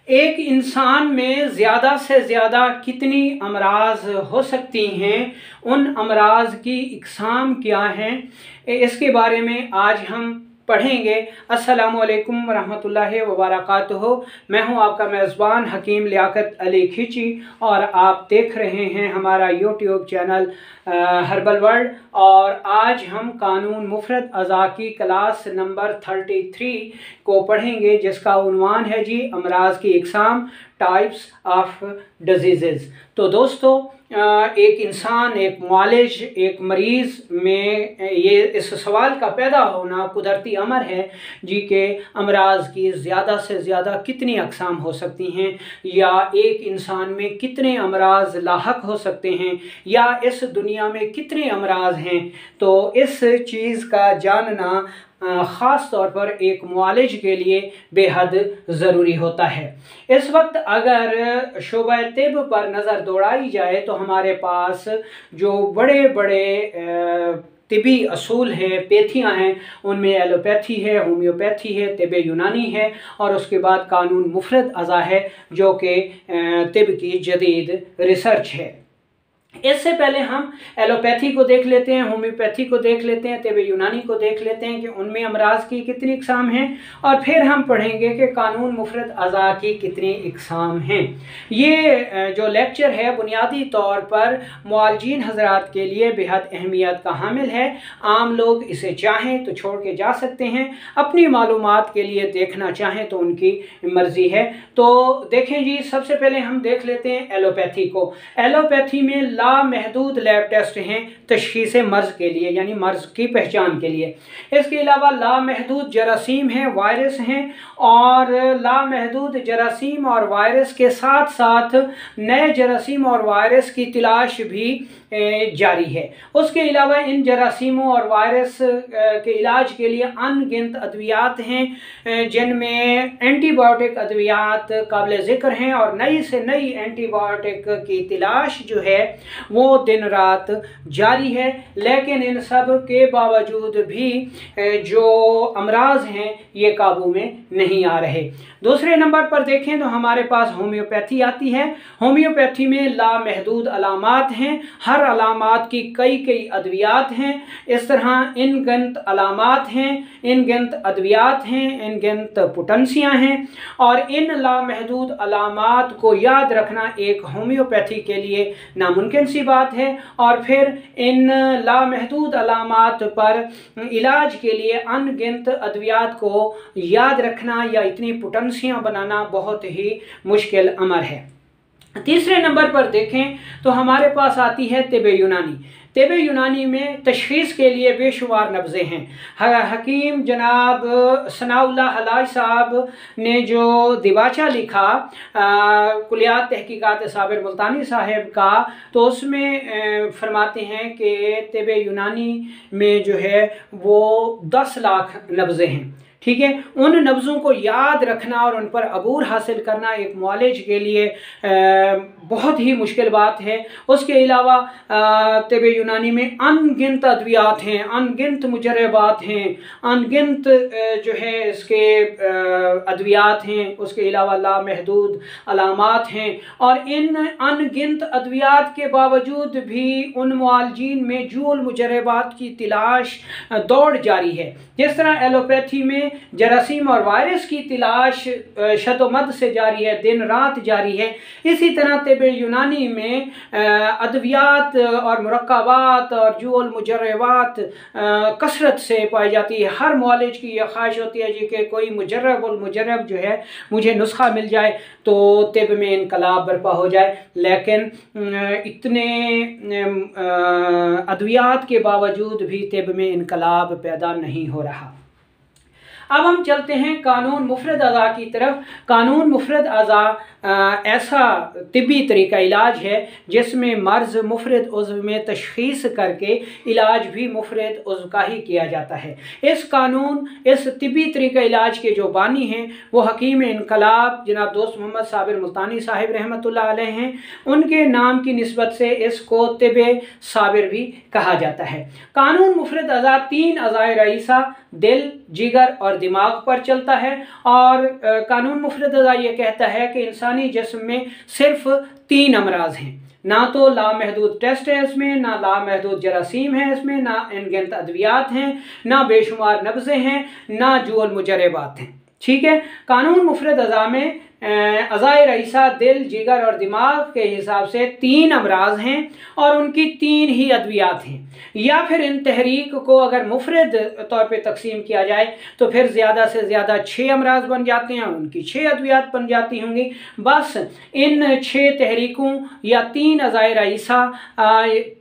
एक इंसान में ज़्यादा से ज़्यादा कितनी अमराज हो सकती हैं, उन अमराज की इकसाम क्या हैं, इसके बारे में आज हम पढ़ेंगे। अस्सलामु अलैकुम वरहमतुल्लाहि वबरकातुहू। मैं हूं आपका मेज़बान हकीम लियाकत अली खिची और आप देख रहे हैं हमारा यूट्यूब चैनल हर्बल वर्ल्ड। और आज हम कानून मुफरद अज़ा की क्लास नंबर 33 को पढ़ेंगे, जिसका उन्वान है जी अमराज की इकसाम, टाइप्स ऑफ डिजीज़। तो दोस्तों, एक इंसान, एक मुआलिज, एक मरीज़ में ये इस सवाल का पैदा होना कुदरती अमर है जी के अमराज की ज़्यादा से ज़्यादा कितनी अक़साम हो सकती हैं, या एक इंसान में कितने अमराज लाहक हो सकते हैं, या इस दुनिया में कितने अमराज हैं। तो इस चीज़ का जानना ख़ास तौर पर एक मुआलिज के लिए बेहद ज़रूरी होता है। इस वक्त अगर शोबा तिब पर नज़र दौड़ाई जाए तो हमारे पास जो बड़े बड़े तिबी असूल हैं, पेथियाँ हैं, उनमें एलोपैथी है, होम्योपैथी है, तिब यूनानी है, और उसके बाद कानून मुफरद अज़ा है जो कि तिब की जदीद रिसर्च है। इससे पहले हम एलोपैथी को देख लेते हैं, होम्योपैथी को देख लेते हैं, तिब यूनानी को देख लेते हैं कि उनमें अमराज की कितनी इकसाम हैं, और फिर हम पढ़ेंगे कि कानून मुफरद अज़ा की कितनी इकसाम हैं। ये जो लेक्चर है बुनियादी तौर पर मुआलजीन हज़रात के लिए बेहद अहमियत का हामिल है। आम लोग इसे चाहें तो छोड़ के जा सकते हैं, अपनी मालूमात के लिए देखना चाहें तो उनकी मर्ज़ी है। तो देखें जी, सबसे पहले हम देख लेते हैं एलोपैथी को। एलोपैथी में लामहदूद लैब टेस्ट हैं तशख़ीस मर्ज़ के लिए, यानी मर्ज़ की पहचान के लिए। इसके अलावा लामहदूद जरासीम हैं, वायरस हैं, और लामहदूद जरासीम और वायरस के साथ साथ नए जरासीम और वायरस की तलाश भी जारी है। उसके अलावा इन जरासीमों और वायरस के इलाज के लिए अनगिनत अद्वियात हैं, जिनमें एंटीबायोटिक अद्वियात काबिल ज़िक्र हैं, और नई से नई एंटीबायोटिक की तलाश जो है वो दिन रात जारी है। लेकिन इन सब के बावजूद भी जो अमराज हैं ये काबू में नहीं आ रहे। दूसरे नंबर पर देखें तो हमारे पास होम्योपैथी आती है। होम्योपैथी में लामहदूद अलामात हैं, हर अलामात की कई कई अद्वियात हैं। इस तरह इनगिनत अलामात हैं, इनगिनत अद्वियात हैं, इनगिनत पोटेंसियाँ हैं, और इन लामहदूद अलामात को याद रखना एक होम्योपैथी के लिए नामुमकिन सी बात है। और फिर इन लामहदूद अलामात पर इलाज के लिए अनगिनत अद्वियात को याद रखना या इतनी पोटेंसियाँ बनाना बहुत ही मुश्किल अमर है। तीसरे नंबर पर देखें तो हमारे पास आती है तिब यूनानी। तिब यूनानी में तशख़ीस के लिए बेशुमार नब्ज़े हैं। हकीम जनाब सनाउल्लाह हलाज साहब ने जो दिबाचा लिखा कुलियात तहकीकात साबिर मुल्तानी साहब का, तो उसमें फरमाते हैं कि तिब यूनानी में जो है वो 10 लाख नब्ज़े हैं। ठीक है, उन नब्ज़ों को याद रखना और उन पर अबूर हासिल करना एक मुआलिज के लिए बहुत ही मुश्किल बात है। उसके अलावा तिब यूनानी में अनगिनत अद्वियात हैं, अनगिनत मुजर्रबात हैं, अनगिनत जो है इसके अद्वियात हैं। उसके अलावा लामहदूद अलामात हैं, और इन अनगिनत अद्वियात के बावजूद भी उन मुआलजीन में जुल मुजर्रबात की तलाश दौड़ जारी है। जिस तरह एलोपैथी में जरासीम और वायरस की तलाश शदोमद से जारी है, दिन रात जारी है, इसी तरह तिब यूनानी में अद्वियात और मुरक्कबात और जुल मुजर्रबात कसरत से पाई जाती है। हर मुआलिज की यह ख्वाहिश होती है जी कि कोई मुजर्रब जो है मुझे नुस्खा मिल जाए तो तिब में इनकलाब बर्पा हो जाए, लेकिन इतने अद्वियात के बावजूद भी तिब में इनकलाब पैदा नहीं हो रहा। अब हम चलते हैं कानून मुफरद अज़ा की तरफ। कानून मुफरद अज़ा ऐसा तिब्बी तरीका इलाज है जिसमें मर्ज़ मुफरद उज़्व में तशख़ीस करके इलाज भी मुफरद उज़्व का ही किया जाता है। इस तिब्बी तरीका इलाज के जो बानी हैं वो हकीम इनकलाब जनाब दोस्त मोहम्मद साबिर मुल्तानी साहिब रहमतुल्लाह अलैह हैं। उनके नाम की निस्बत से इसको तिब साबिर भी कहा जाता है। कानून मुफरद अज़ा 3 अज़ाए रईसा दिल, जिगर और दिमाग पर चलता है। और कानून मुफरद अज़ा ये कहता है कि इंसानी जिस्म में सिर्फ 3 अमराज हैं, ना तो लामहदूद टेस्ट है इसमें, ना लामहदूद जरासीम है इसमें, ना अनगिनत अद्वियात हैं, ना बेशुमार नब्ज़ें हैं, ना जुअल मुजरबात हैं। ठीक है, कानून मुफरद अज़ा में अज़ाए रईसा दिल, जिगर और दिमाग के हिसाब से 3 अमराज हैं और उनकी 3 ही अद्वियात हैं। या फिर इन तहरीक को अगर मुफरद तौर पे तकसीम किया जाए तो फिर ज़्यादा से ज़्यादा 6 अमराज बन जाते हैं, उनकी 6 अद्वियात बन जाती होंगी। बस इन 6 तहरीकों या 3 अज़ाए रईसा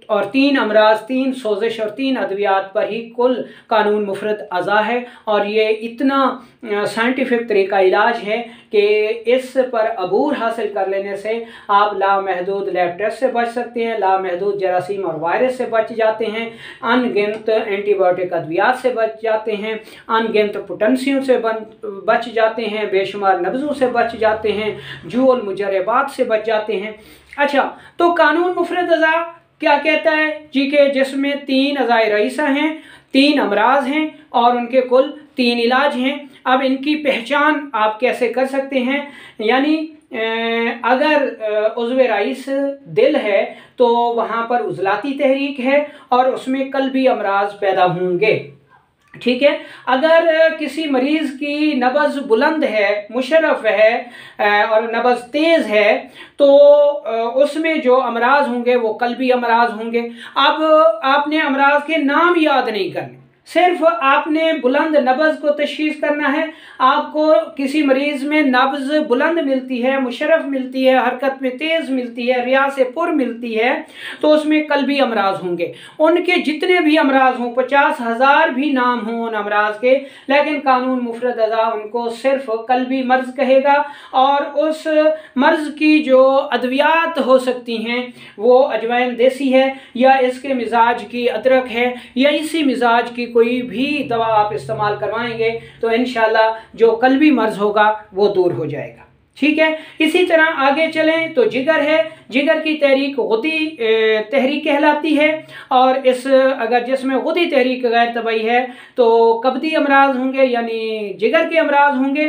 और 3 अमराज, 3 सोजिश और 3 अद्वियात पर ही कुल कानून मुफरद अज़ा है। और ये इतना साइंटिफिक तरीका इलाज है कि इस पर अबूर हासिल कर लेने से आप लामहदूद लैब टेस्ट से बच सकते हैं, लामहदूद जरासीम और वायरस से बच जाते हैं, अनगिनत एंटीबायोटिक अद्वियात से बच जाते हैं, अनगिनत पोटेंसियों से बच जाते हैं, बेशुमार नब्ज़ों से बच जाते हैं, जुअल मुजरबात से बच जाते हैं। अच्छा, तो कानून मुफरद अज़ा क्या कहता है जी के जिसमें 3 अज़ाए रईसा हैं, 3 अमराज हैं और उनके कुल 3 इलाज हैं। अब इनकी पहचान आप कैसे कर सकते हैं? यानी अगर उज़्व रईस दिल है तो वहाँ पर उज़लाती तहरीक है और उसमें कल्बी अमराज पैदा होंगे। ठीक है, अगर किसी मरीज़ की नब्ज़ बुलंद है, मुशर्रफ है और नब्ज़ तेज़ है तो उसमें जो अमराज होंगे वो कल्बी अमराज होंगे। अब आपने अमराज के नाम याद नहीं करने, सिर्फ आपने बुलंद नब्ज़ को तशख़ीस करना है। आपको किसी मरीज़ में नब्ज़ बुलंद मिलती है, मुशर्रफ मिलती है, हरकत में तेज़ मिलती है, रिया से पुर मिलती है, तो उसमें कल्बी अमराज होंगे। उनके जितने भी अमराज हों, 50,000 भी नाम हों उन अमराज के, लेकिन कानून मुफरद अज़ा उनको सिर्फ कल्बी मर्ज़ कहेगा। और उस मर्ज़ की जो अद्वियात हो सकती हैं वो अजवाइन देसी है, या इसके मिजाज की अदरक है, या इसी मिजाज की कोई भी दवा आप इस्तेमाल करवाएंगे तो इंशाल्लाह जो कल्बी मर्ज होगा वो दूर हो जाएगा। ठीक है, इसी तरह आगे चलें तो जिगर है, जिगर की तहरीक गुदी तहरीक कहलाती है। और इस अगर जिसमें गुदी तहरीक गैर तबई है तो कब्दी अमराज होंगे, यानी जिगर के अमराज होंगे।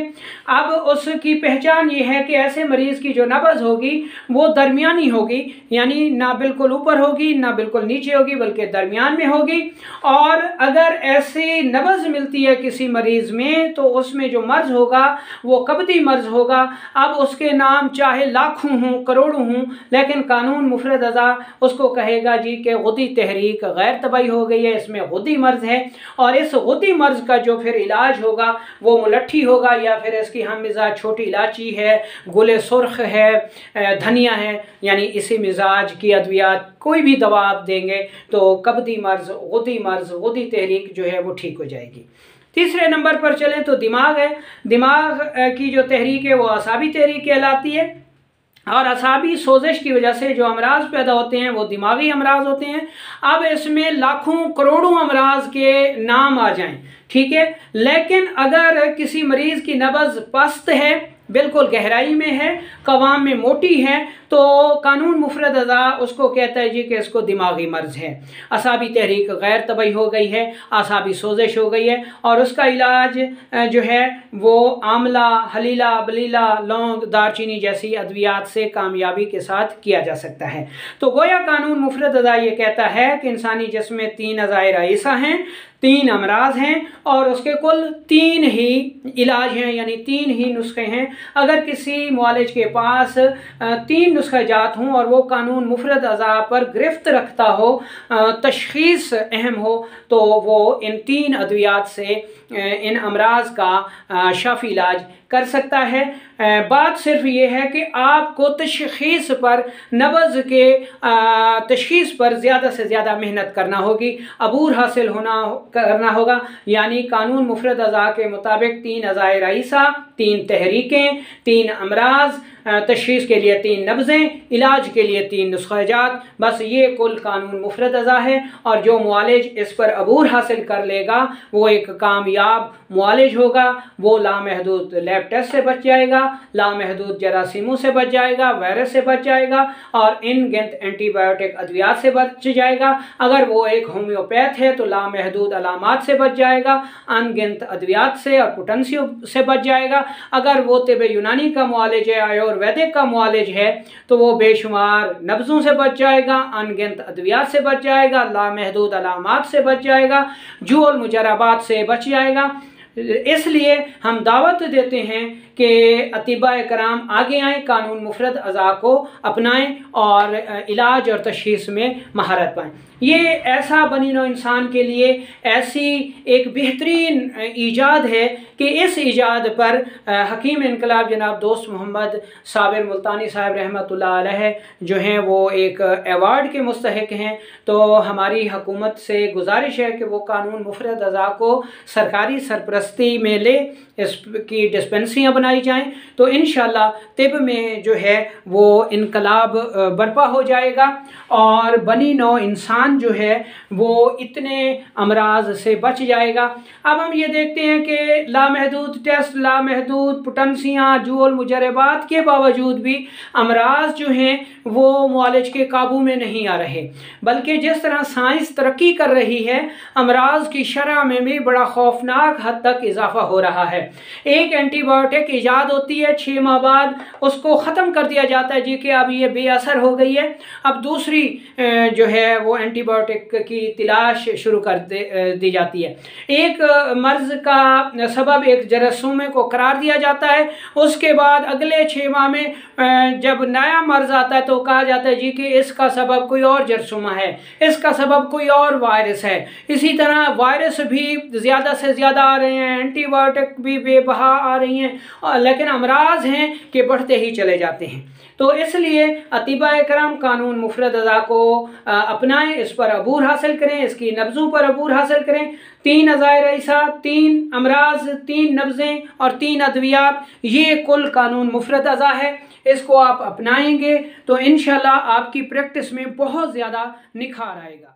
अब उसकी पहचान ये है कि ऐसे मरीज़ की जो नब्ज़ होगी वो दरमियानी होगी, यानी ना बिल्कुल ऊपर होगी ना बिल्कुल नीचे होगी, बल्कि दरमियान में होगी। और अगर ऐसी नब्ज़ मिलती है किसी मरीज़ में तो उसमें जो मर्ज़ होगा वो कब्दी मर्ज़ होगा। अब उसके नाम चाहे लाखों हों, करोड़ों हों, लेकिन कानून मुफरद अज़ा उसको कहेगा जी कि गुदी तहरीक गैर तबई हो गई है, इसमें गुदी मर्ज़ है। और इस गुदी मर्ज़ का जो फिर इलाज होगा वो मुलट्ठी होगा, या फिर इसकी हम मिजाज छोटी इलायची है, गुले सुर्ख है, धनिया है, यानी इसी मिजाज की अद्वियात कोई भी दवा आप देंगे तो कब्दी मर्ज़, गुदी तहरीक जो है वो ठीक हो जाएगी। तीसरे नंबर पर चलें तो दिमाग है। दिमाग की जो तहरीक है वो असाबी तहरीक कहलाती है। और असाबी सोजिश की वजह से जो अमराज पैदा होते हैं वो दिमागी अमराज होते हैं। अब इसमें लाखों करोड़ों अमराज के नाम आ जाएं, ठीक है, लेकिन अगर किसी मरीज़ की नब्ज़ पस्त है, बिल्कुल गहराई में है, कवाम में मोटी है, तो कानून मुफरद अज़ा उसको कहता है जी कि इसको दिमागी मर्ज़ है, असाबी तहरीक गैर तबई हो गई है, असाबी सोजिश हो गई है। और उसका इलाज जो है वो आमला, हलीला, बलीला, लौंग, दारचीनी जैसी अद्वियात से कामयाबी के साथ किया जा सकता है। तो गोया कानून मुफरद अज़ा ये कहता है कि इंसानी जिस्म में 3 अज़ाए रईसा हैं, 3 अमराज हैं और उसके कुल 3 ही इलाज हैं, यानी 3 ही नुस्खे हैं। अगर किसी मुआलिज के पास 3 नुस्खा जात हों और वो कानून मुफरद अज़ा पर गिरफ्त रखता हो, तशख़ीस अहम हो, तो वो इन 3 अद्वियात से इन अमराज का शाफी इलाज कर सकता है। बात सिर्फ ये है कि आपको तशख़ीस पर, नब्ज़ के तशख़ीस पर ज़्यादा से ज़्यादा मेहनत करना होगी, अबूर हासिल करना होगा। यानी कानून मुफरद अज़ा के मुताबिक 3 अज़ाए रईसा, 3 तहरीकें, 3 अमराज तशख़ीस के लिए 3 नब्ज़ें, इलाज के लिए 3 नुस्ख़ाजात। बस ये कुल कानून मुफ़रद अज़ा है, और जो मुआलिज इस पर अबूर हासिल कर लेगा वो एक कामयाब मुआलिज होगा। वो लामहदूद लैब टेस्ट से बच जाएगा, लामहदूद जरासीमों से बच जाएगा, वायरस से बच जाएगा, और इन गिनत एंटीबायोटिक अद्वियात से बच जाएगा। अगर वो एक होम्योपैथ है तो लामहदूद अलामात से बच जाएगा, अनगिनत अद्वियात से और पोटेंसियों से बच जाएगा। अगर वो तिब यूनानी का मुआलिज है, आयुर्वेदिक का मुआलिज है, तो वो बेशुमार नब्ज़ों से बच जाएगा, अनगिनत अद्वियात से बच जाएगा, लामहदूद अलामात से बच जाएगा, जुअल मुजरबात से बच जाएगा। इसलिए हम दावत देते हैं कि अतिबा कराम आगे आएँ, कानून मुफ़रद अज़ा को अपनाएं और इलाज और तशख़ीस में महारत पाएँ। ये ऐसा बनी नौ इंसान के लिए ऐसी एक बेहतरीन ईजाद है कि इस ईजाद पर हकीम इनकलाब जनाब दोस्त मोहम्मद साबिर मुल्तानी साहब रहमतुल्लाह अलैह जो हैं वो एक एवार्ड के मुस्तहिक हैं। तो हमारी हुकूमत से गुजारिश है कि वो कानून मुफ़रद अज़ा को सरकारी सरपरस्ती में ले, इसकी डिस्पेंसरियाँ बनाई जाएँ, तो इंशाअल्लाह तिब में जो है वो इनकलाब बर्पा हो जाएगा और बनी नौ इंसान जो है वो इतने अमराज से बच जाएगा। अब हम ये देखते हैं कि लामहदूद टेस्ट, लामहदूद पोटेंसियाँ, जुअल मुजरबात के बावजूद भी अमराज जो हैं वो मुआलिज के काबू में नहीं आ रहे, बल्कि जिस तरह साइंस तरक्की कर रही है अमराज की शरह में भी बड़ा खौफनाक हद तक इजाफा हो रहा है। एक एंटीबायोटिक ईजाद होती है, 6 माह बाद उसको ख़त्म कर दिया जाता है जी कि अब ये बेअसर हो गई है, अब दूसरी जो है वो एंटीबायोटिक की तलाश शुरू कर दी जाती है। एक मर्ज़ का सबब एक जरासीम को करार दिया जाता है, उसके बाद अगले 6 माह में जब नया मर्ज़ आता है तो कहा जाता है जी कि इसका सबब कोई और जरासीम है, इसका सबब कोई और वायरस है। इसी तरह वायरस भी ज़्यादा से ज़्यादा आ रहे हैं, एंटीबायोटिक भी बेबहा आ रही हैं, लेकिन अमराज हैं कि बढ़ते ही चले जाते हैं। तो इसलिए अतिबा कराम कानून मुफ़रद अज़ा को अपनाएं, इस पर अबूर हासिल करें, इसकी नब्ज़ों पर अबूर हासिल करें। 3 अज़ाए रईसा, 3 अमराज, 3 नब्ज़ें और 3 अद्वियात, ये कुल कानून मुफ़रद अज़ा है। इसको आप अपनाएंगे तो इंशाअल्लाह आपकी प्रैक्टिस में बहुत ज़्यादा निखार आएगा।